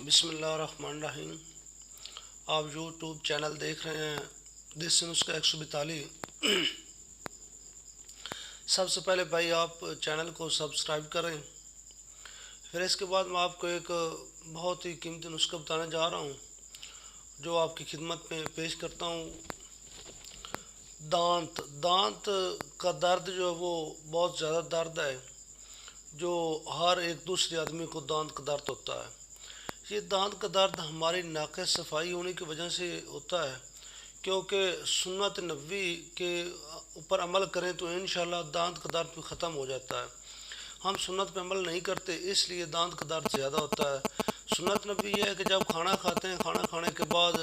بسم اللہ الرحمن الرحیم۔ آپ یوٹیوب چینل دیکھ رہے ہیں دیسی نسخہ 142۔ سب سے پہلے بھائی آپ چینل کو سبسکرائب کریں۔ پھر اس کے بعد میں آپ کو ایک بہت ہی قیمتی نسخہ بتانے جا رہا ہوں جو آپ کی خدمت میں پیش کرتا ہوں۔ دانت کا درد جو ہے وہ بہت زیادہ درد ہے، جو ہر ایک دوسرے آدمی کو دانت کا درد ہوتا ہے۔ یہ دانت کا درد ہماری ناقص صفائی ہونے کی وجہ سے ہوتا ہے، کیونکہ سنت نبوی کے اوپر عمل کریں تو انشاءاللہ دانت کا درد بھی ختم ہو جاتا ہے۔ ہم سنت پہ عمل نہیں کرتے، اس لیے دانت کا درد زیادہ ہوتا ہے۔ سنت نبوی یہ ہے کہ جب کھانا کھاتے ہیں، کھانا کھانے کے بعد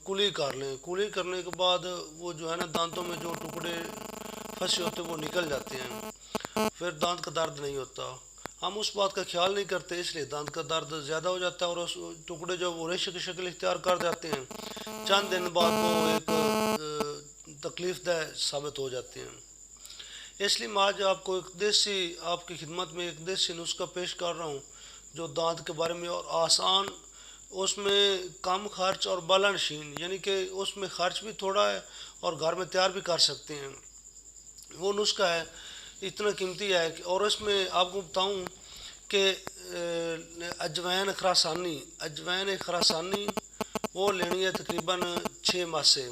کلی کر لیں۔ کلی کرنے کے بعد وہ جو ہے نا دانتوں میں جو ٹکڑے پھنسے ہوتے ہیں وہ نکل جاتے ہیں، پھر دانت کا درد نہیں ہوتا۔ ہم اس بات کا خیال نہیں کرتے، اس لیے دانت کا درد زیادہ ہو جاتا ہے، اور اس ٹکڑے جو وہ ریشے کی شکل اختیار کر جاتے ہیں، چند دن بعد وہ ایک تکلیف دہ ثابت ہو جاتے ہیں۔ اس لیے میں آج آپ کو آپ کی خدمت میں ایک دیسی نسخہ پیش کر رہا ہوں جو دانت کے بارے میں اور آسان، اس میں کم خرچ اور بالا نشین، یعنی کہ اس میں خرچ بھی تھوڑا ہے اور گھر میں تیار بھی کر سکتے ہیں۔ وہ نسخہ ہے، اتنا قیمتی ہے اور اس میں آپ کو بتاؤں کہ اجوین خراسانی وہ لینی ہے تقریباً 6 ماہ سے۔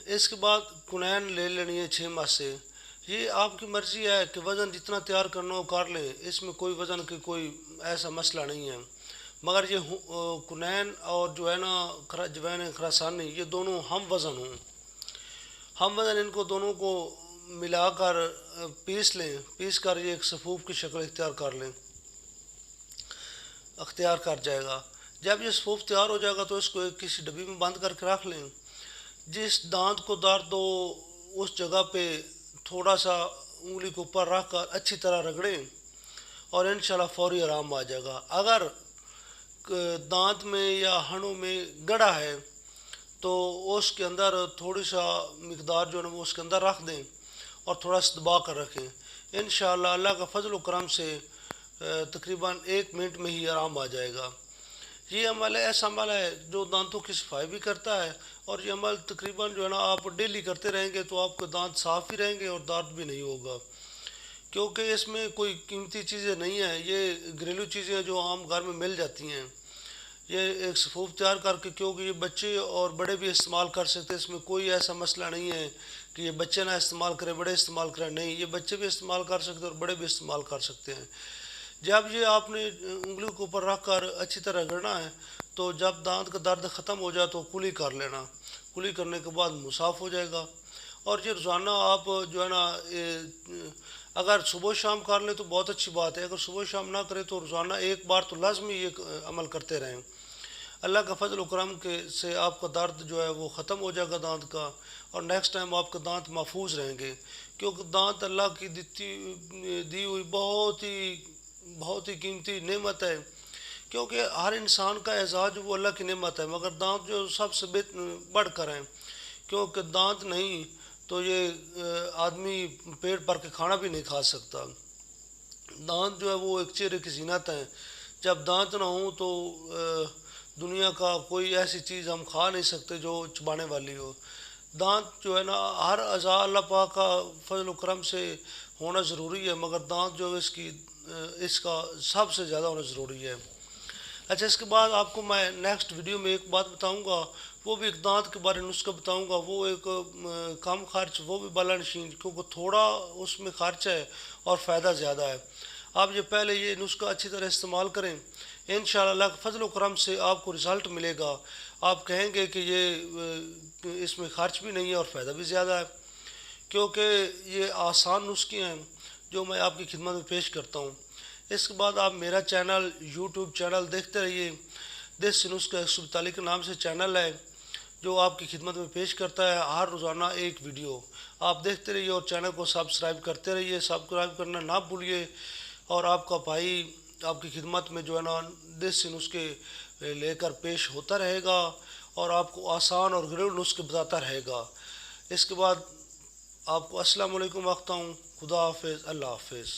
اس کے بعد کنین لے لینی ہے 6 ماہ سے۔ یہ آپ کی مرضی ہے کہ وزن جتنا تیار کرنا ہو کر لیں، اس میں کوئی وزن کی کوئی ایسا مسئلہ نہیں ہے، مگر یہ کنین اور جو ہے نا اجوین خراسانی یہ دونوں ہم وزن ہوں۔ ہم وزن ان کو دونوں کو ملا کر پیس لیں، پیس کر یہ ایک صفوف کی شکل اختیار کر جائے گا۔ جب یہ صفوف تیار ہو جائے گا تو اس کو کسی ڈبی میں بند کر کے رکھ لیں۔ جس دانت کو درد ہو اس جگہ پہ تھوڑا سا انگلی کو اوپر رکھ کر اچھی طرح رگڑیں اور انشاءاللہ فوری آرام آ جائے گا۔ اگر دانت میں یا ہنوں میں گڑھا ہے تو اس کے اندر تھوڑی سا مقدار جو ہے وہ اس کے اندر رکھ دیں اور تھوڑا سا دبا کر رکھیں۔ انشاءاللہ اللہ کا فضل و کرم سے تقریباً 1 منٹ میں ہی آرام آ جائے گا۔ یہ عمل ایسا عمل ہے جو دانتوں کی صفائی بھی کرتا ہے، اور یہ عمل تقریباً جو ہے نا آپ ڈیلی کرتے رہیں گے تو آپ کے دانت صاف ہی رہیں گے اور درد بھی نہیں ہوگا، کیونکہ اس میں کوئی قیمتی چیزیں نہیں ہیں، یہ گھریلو چیزیں ہیں جو عام گھر میں مل جاتی ہیں۔ یہ ایک صفوف تیار کر کے، کیونکہ یہ بچے اور بڑے بھی استعمال کر سکتے ہیں، اس میں کوئی ایسا مسئلہ نہیں ہے کہ یہ بچے نہ استعمال کریں بڑے استعمال کریں، نہیں، یہ بچے بھی استعمال کر سکتے ہیں اور بڑے بھی استعمال کر سکتے ہیں۔ جب یہ آپ نے انگلیوں کے اوپر رکھ کر اچھی طرح رگڑنا ہے تو جب دانت کا درد ختم ہو جائے تو کلی کر لینا، کلی کرنے کے بعد منہ صاف ہو جائے گا۔ اور یہ روزانہ آپ جو ہے نا اگر صبح شام کر لیں تو بہت اچھی بات ہے، اگر صبح شام نہ کریں تو روزانہ ایک بار تو لازمی یہ عمل کرتے رہیں۔ اللہ کا فضل و کرم سے آپ کا درد جو ہے وہ ختم ہو جائے گا دانت کا، اور نیکسٹ ٹائم آپ کا دانت محفوظ رہیں گے، کیونکہ دانت اللہ کی دی ہوئی بہت ہی قیمتی نعمت ہے، کیونکہ ہر انسان کا اعزاز وہ اللہ کی نعمت ہے، مگر دانت جو سب سے بڑھ کر ہیں، کیونکہ دانت نہیں تو یہ آدمی پیٹ بھر کے کھانا بھی نہیں کھا سکتا۔ دانت جو ہے وہ ایک چہرے کی زینت ہے، جب دانت نہ ہوں تو دنیا کا کوئی ایسی چیز ہم کھا نہیں سکتے جو چبانے والی ہو۔ دانت جو ہے نا ہر اعضاء اللہ پاک کا فضل و کرم سے ہونا ضروری ہے، مگر دانت جو ہے اس کا سب سے زیادہ ہونا ضروری ہے۔ اچھا، اس کے بعد آپ کو میں نیکسٹ ویڈیو میں ایک بات بتاؤں گا، وہ بھی ایک دانت کے بارے میں نسخہ بتاؤں گا، وہ ایک کم خرچ، وہ بھی بالا نشین، کیونکہ تھوڑا اس میں خرچ ہے اور فائدہ زیادہ ہے۔ آپ پہلے یہ نسخہ اچھی طرح استعمال کریں، انشاءاللہ اللہ کے فضل و کرم سے آپ کو رزلٹ ملے گا، آپ کہیں گے کہ اس میں خرچ بھی نہیں ہے اور فائدہ بھی زیادہ ہے، کیونکہ یہ آسان نسخے ہیں جو میں آپ کی خدمت میں پیش کرتا ہوں۔ اس کے بعد آپ میرا چینل یوٹیوب چینل دیکھتے رہیے، دیسی نسخہ 142 کے نام سے چینل ہے جو آپ کی خدمت میں پیش کرتا ہے ہر روزانہ ایک ویڈیو۔ آپ دیکھتے رہیے اور چینل کو سبسکرائب کرتے رہیے، سبسکرائب کرنا نہ بھولیے، اور آپ کا بھائی آپ کی خدمت میں جو ہے نا دیسی نسخے لے کر پیش ہوتا رہے گا اور آپ کو آسان اور گھریلو نسخے بتاتا رہے گا۔ اس کے بعد آپ کو السلام علیکم وقتا ہوں، خدا حافظ، اللہ حافظ۔